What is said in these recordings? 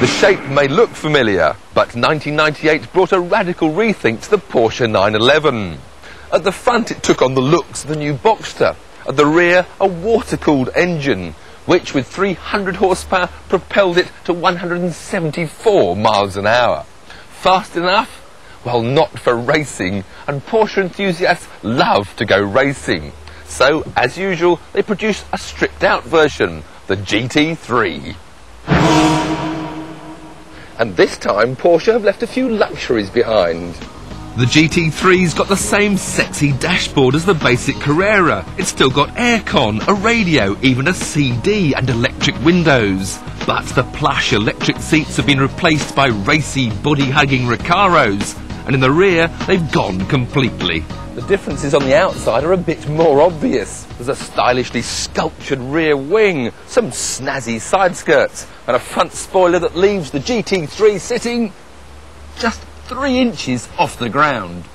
The shape may look familiar, but 1998 brought a radical rethink to the Porsche 911. At the front it took on the looks of the new Boxster. At the rear, a water-cooled engine, which with 300 horsepower propelled it to 174 miles an hour. Fast enough? Well, not for racing, and Porsche enthusiasts love to go racing. So, as usual, they produced a stripped-out version, the GT3. And this time, Porsche have left a few luxuries behind. The GT3's got the same sexy dashboard as the basic Carrera. It's still got aircon, a radio, even a CD and electric windows. But the plush electric seats have been replaced by racy, body-hugging Recaros. And in the rear, they've gone completely. The differences on the outside are a bit more obvious. There's a stylishly sculptured rear wing, some snazzy side skirts, and a front spoiler that leaves the GT3 sitting just 3 inches off the ground.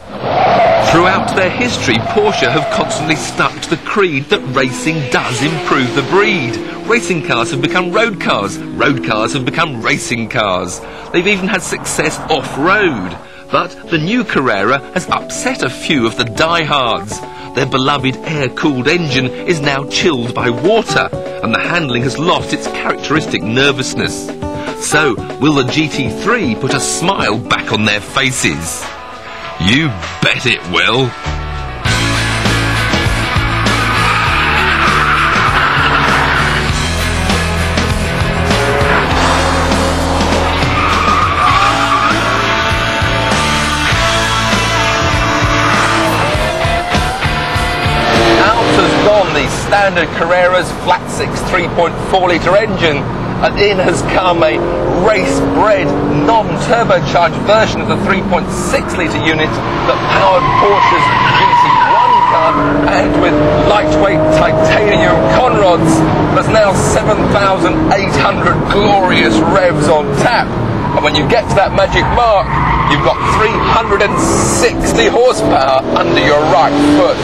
Throughout their history, Porsche have constantly stuck to the creed that racing does improve the breed. Racing cars have become road cars have become racing cars. They've even had success off-road. But the new Carrera has upset a few of the diehards. Their beloved air-cooled engine is now chilled by water, and the handling has lost its characteristic nervousness. So, will the GT3 put a smile back on their faces? You bet it will. The standard Carrera's flat 6 3.4-litre engine, and in has come a race-bred, non-turbocharged version of the 3.6-litre unit that powered Porsche's GT1 car, and with lightweight titanium conrods, there's now 7,800 glorious revs on tap. And when you get to that magic mark, you've got 360 horsepower under your right foot.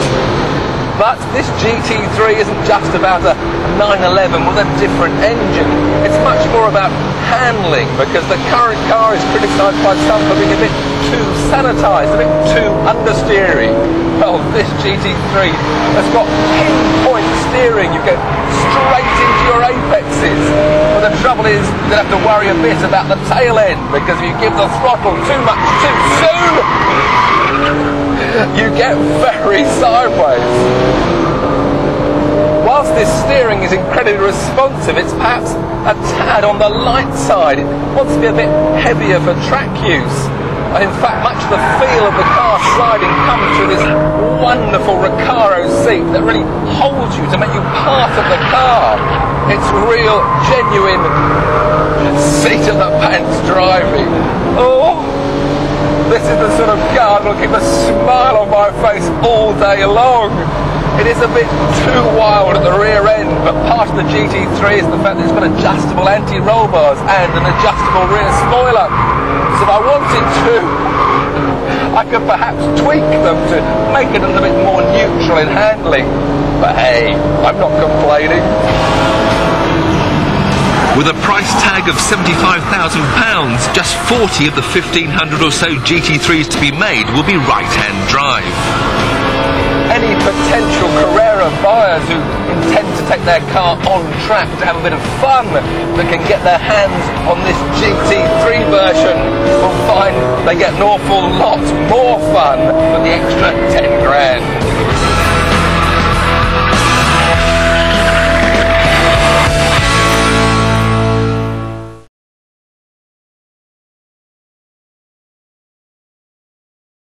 But this GT3 isn't just about a 911 with a different engine. It's much more about handling, because the current car is criticised by some for being a bit too sanitised, a bit too understeery. Well, this GT3 has got pinpoint steering. You get straight into your apexes. But the trouble is, you have to worry a bit about the tail end, because if you give the throttle too much too soon, you get very sideways. Whilst this steering is incredibly responsive, it's perhaps a tad on the light side. It wants to be a bit heavier for track use. And in fact, much of the feel of the car sliding comes through this wonderful Recaro seat that really holds you to make you part of the car. It's real, genuine seat of the pants driving. Oh! This is the sort of car that will keep a smile on my face all day long. It is a bit too wild at the rear end, but part of the GT3 is the fact that it's got adjustable anti-roll bars and an adjustable rear spoiler. So if I wanted to, I could perhaps tweak them to make it a little bit more neutral in handling. But hey, I'm not complaining. With a price tag of £75,000, just 40 of the 1,500 or so GT3s to be made will be right-hand drive. Any potential Carrera buyers who intend to take their car on track to have a bit of fun that can get their hands on this GT3 version will find they get an awful lot more fun for the extra 10 grand.